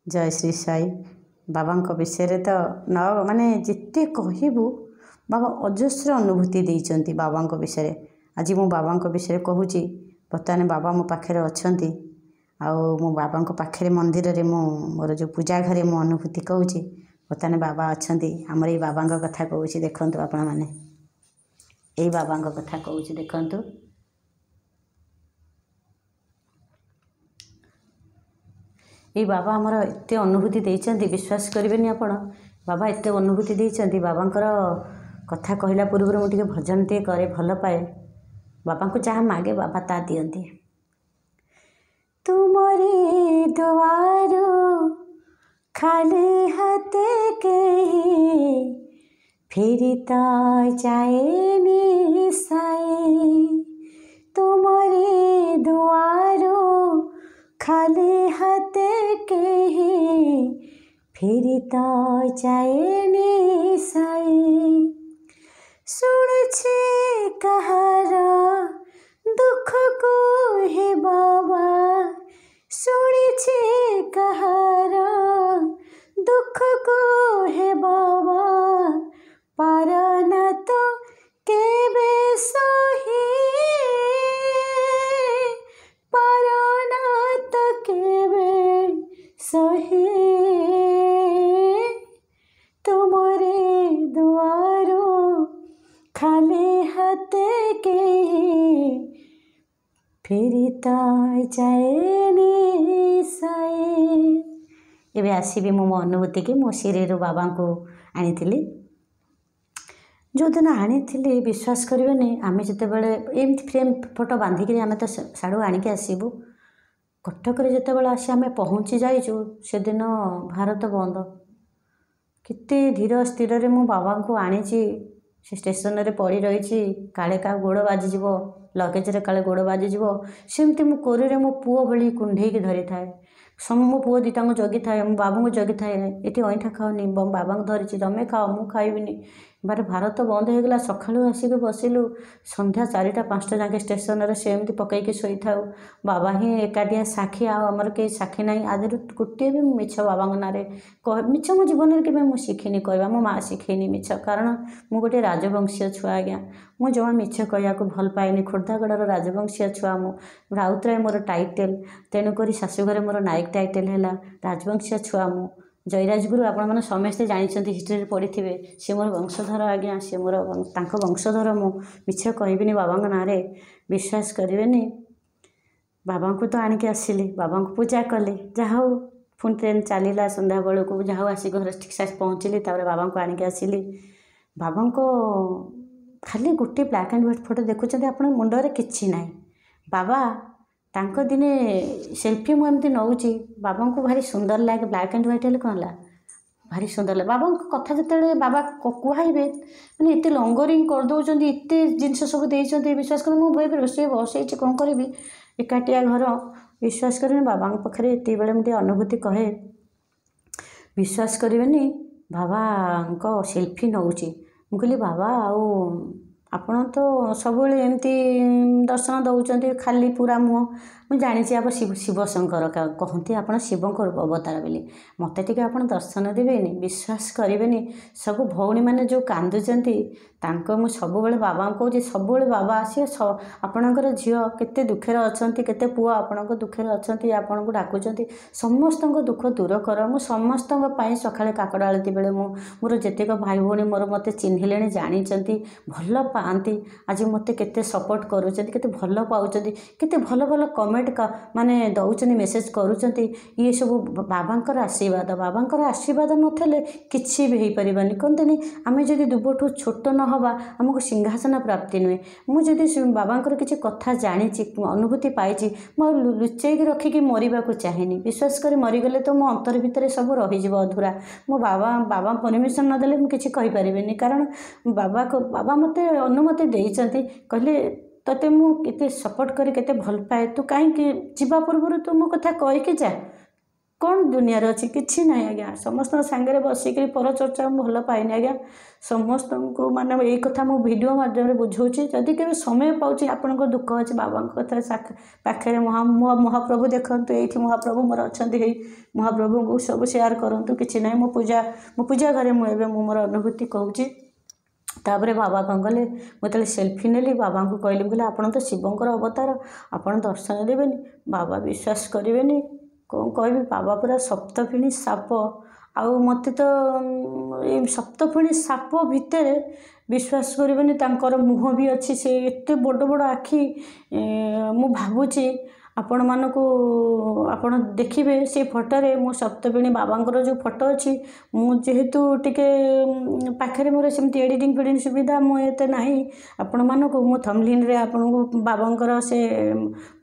जय श्री साई बाबा विषय तो न माने जिते कहबू बाबा अजस्र अनुभूति देइचंती बाबा विषय। आज मु बाबा विषय कहूँ बर्तमान बाबा मो पाखे अच्छा मो बाबा पाखे मंदिर रे मोर जो पूजा घरे मो अनुभूति कहूँ बर्तमान बाबा अच्छा आमर ये बाबा कथा कहूँ देखु आपण मैंने यही बाबा कथा कहूँ देखु ये बाबा आमर एत अनुभूति देइचंती विश्वास करेंगे आपण बाबा एत अनुभूति देइचंती बाबांकर कथा कहला पूर्व मुझे भजन टे करे भल पाए बाबा को जहाँ मागे बाबा ता दियंती। तुमरे द्वार खाली हाथे के फिरता जाए निसाए तुमरे द्वार खाली हाथे के फिरता जाए निसाए सुनछे कहारा दुख को हे बाबा सुनछे कहारा दुख को हे बाबा पारना तो केबे सही पारना तो केबे सही तुमरे द्वारो खाली हाथे के फिरता जाए निसाए। एबे आसीबे मो अनुभूति की मो सिरेरु बाबा को आनी जो दिन आनी विश्वास करेंगे आम जिते एमती फ्रेम फोटो बांधिकी आम तो साड़ू आणिक आसबू कटक जिते आसी आम पहुँची जाइचु से दिन भारत बंद केते धीर स्थिर मु बाबा को आनी से स्टेशन रे पड़ी रही काले का गोड़ बाजिज लगेज रे काले गोड़ बाजिज सेमती मो कोरे मो पुओ भली कुंडेक धरी थाए मो पुओ दीटा को जगी थाए मो बाबू को जगी थाए ये अईठा खाओनी बाबा को धरी तमें खाओ मु खाइबिनी बारे भारत बंद हो गला सकाळू आसिक बसिलु संध्या 4टा 5टा जाके स्टेशन रे सेमती पकईकी शोई थाउ बाबा ही एकाटिया साक्षी आमर कई साक्षी ना आदि गोटे भी मिछ बाबा नारे मिछ मो जीवन में केवे शिखिनी कहवा मो माँ शिखेनी मिछ कारण मु गोटे राजवंशीय छुआ आज्ञा मु जमा मिछ कहया को भल पाएनी खोर्धागढ़ राजवंशीय छुआ मु राउतराय मोर टाइटेल तेणुक शाशुघर मोर नायक टाइटेल है राजवंशीय छुआ मु जयराजगुरु आपण मैंने समस्ते जानते हिस्ट्री पढ़ी थे सी मोर वंशधर आज्ञा सी मोर वंशधर मु मिछ कहबिनी बाबा ना विश्वास करेनि बाबा को तो आणिक आसिली बाबा को पूजा कली जहा हो पुणी ट्रेन चलला संध्या बेलू को जहा आसी घर ठीक से पहुँचली बाबा को आणिक आसिली बाबा को खाली गोटे ब्लैक एंड व्हाइट फोटो देखुं आप मुंडे किसी ना बाबा तांको दिने सेल्फी मुझे नौची बाबा को भारी सुंदर लगे ब्लैक एंड व्हाइट कौन है भारी सुंदर लगे बाबा कथा जो बाबा कहबे मैंने एत लंगरिंग करदे एत जिनस सब देते विश्वास कर मुझे रोषे बसई कौन करी एकाटिया घर विश्वास करें बाबा पाखे ये बेले मुझे अनुभूति कहे विश्वास करेनि बाबा सेल्फी नौची मुझे बाबा आपण तो सब एमती दर्शन दौरान खाली पूरा मुँह मुझे जानी आप शिव शंकर कहते आप शिवकर अवतार बोली मत टे आप दर्शन देवेनि विश्वास करेनि सब भौणी मैंने जो कांदुंट मु सब बाबा कहूँ सब बाबा आसी आपणकर झील केते दुखे अच्छा केते पुआ आपण दुखे अच्छा आपन को डाकुंट समस्त दुख दूर कर मु समस्त सका काकड़ आलती बेले मोर जेतेक भाई भौणी मोर मत चिन्हिले जानते भल पाती आज मत केते सपोर्ट करुँच केते भल पाँच केते भल भल कमेंट माने दौरान मेसेज करुँच ये सब बाबांकर आशीर्वाद नथले किसी भी हो पारानी कहते आम जदि दुबठू छोट न हवा आमको सिंहासन प्राप्ति नुहे मुझे बाबांकर किसी कथा जानी अनुभूति पाई लुचेक रखिकी मरवा को चाहेनी विश्वास कर मरीगले तो मो अंतर भितर सब रही अधूरा मो बाबा परमिशन नदेले मुझे किसी कहीपरि कारण बाबा मत अनुमति देते कहले तते मु केते सपोर्ट करी केते भल पाए तू कहीं जावा पूर्व तू मो कथा कहीकि जा कौन दुनिया अच्छी किसी ना आज्ञा समस्त सागर बसिक परचर्चा भल पाइनि आज्ञा समस्त को माने यही कथा मो वीडियो माध्यम बुझाऊँगी जदि के समय पाँच आपण दुख अच्छे बाबा कथा पाखे महाप्रभु देखते ये महाप्रभु मोर अच्छा महाप्रभु को सब सेयार करूँ कि ना मो पूजा घरे मुझे मोर अनुभूति कहूँ तापर बाबा कौन कले मुझे सेल्फी नेली बाबा को कहली बोले आप तो शिवंकर अवतार आपड़ दर्शन देवेनि बाबा विश्वास करेनि कौन कह बाबा पूरा सप्तफिणी साप आउ मत तो ये सप्तफिणी साप भितर विश्वास करेनि तांकर मुह भी अच्छी से एत बड़ बड़ आखि मु भावुची आपण मानक आपण देखिए से फोटोरे मो सप्तफिणी बाबांकर जो फोटो अच्छी मुझेतु टिके पाखे मोर सेमती एडिटिंग फिडिंग सुविधा मुझे ना आपण मानक मो थंबनेल रे आपन को बाबांकर से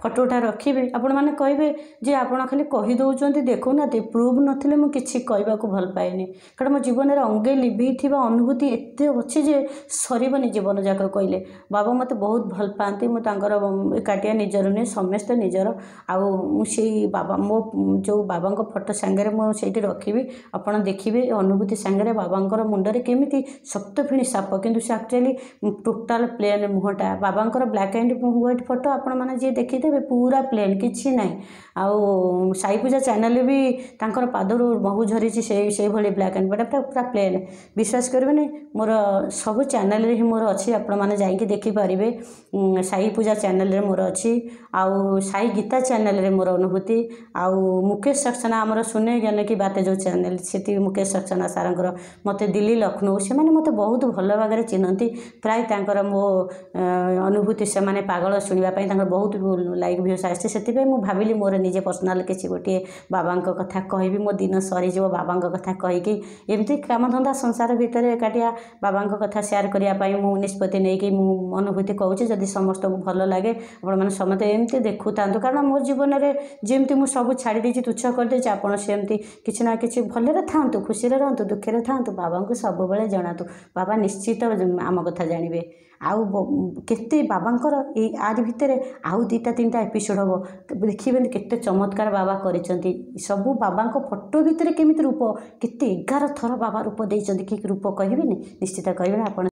फोटोटा रखिबे आपण माने कहबे जे आपण खाली कहि दउचंती देखो ना प्रूफ नथिले मु किछि कहबा को भल पाएनी कारण मो जीवन रे अंगे लिभि थिबा अनुभूति एते अछि जे सरीबनी जीवन जाकर कहले बाबा मते बहुत भल पांती मो तांकर एकाटिया निजर ने समस्त निजर आउ से बाबा मो जो बाबा फोटो सांगे मुझे रखी आपड़ देखिए अनुभूति सांगे बाबा मुंडे केमी सप्तफिणी साप किंतु से एक्चुअली टोटाल प्लेन मुहटा बाबा ब्लैक एंड व्हाइट फोटो आपण मैंने जी देखीदे पूरा प्लेन किसी ना आउ साई पूजा चैनल भी तांकर पादर महू झरी से भाई ब्लैक एंड व्हाइट पूरा प्लेन विश्वास करेंगे मोर सब चैनल ही मोर अच्छी आपण मैंने जाइए देखिपारे साई पूजा चैनल मोर अच्छी आउ साई गीता चैनल रे मोर अनुभूति आउ मुकेश सक्सेना आमर सुने ज्ञान की बात जो चैनल से मुकेश सक्सेना सारंकर मते दिल्ली लखनऊ से माने मते बहुत भल भाग चिन्हती प्राय तांकर मो अनुभूति से माने पागल सुनिबा पई तांकर बहुत लाइक व्यूज आसे से मु भाविली मोर निजे पर्सनाल किसी गोटे बाबा कथा कहबी मो दिन सरी जो बाबा कथा कहीकि एमती काम धंदा संसार भितर एकाटिया बाबा कथा शेयर करने मु निष्पत्ति नहीं मु अनुभूति कहूँ जदि समस्त को भल लगे आपण मैंने समस्त एमती देखु था कारण मो जीवन में जमती मुझे सब छाड़ी तुच्छ करदे आपड़ सेमती किसी ना कि भलरे था खुशी रहतु दुखे था बाबा को सब बेले जनातु बाबा निश्चित आम कथा जानवे आउ केते बाबांकर आरि भितर आउ दुईटा तीन एपिसोड हम देखिए केते चमत्कार बाबा करिसेंती सबू बाबांक फोटो भितर केमिति रूप केते 11 थर बाबा रूप देइसेंती कि रूप कहबेनि निश्चित कहबेनि आपण।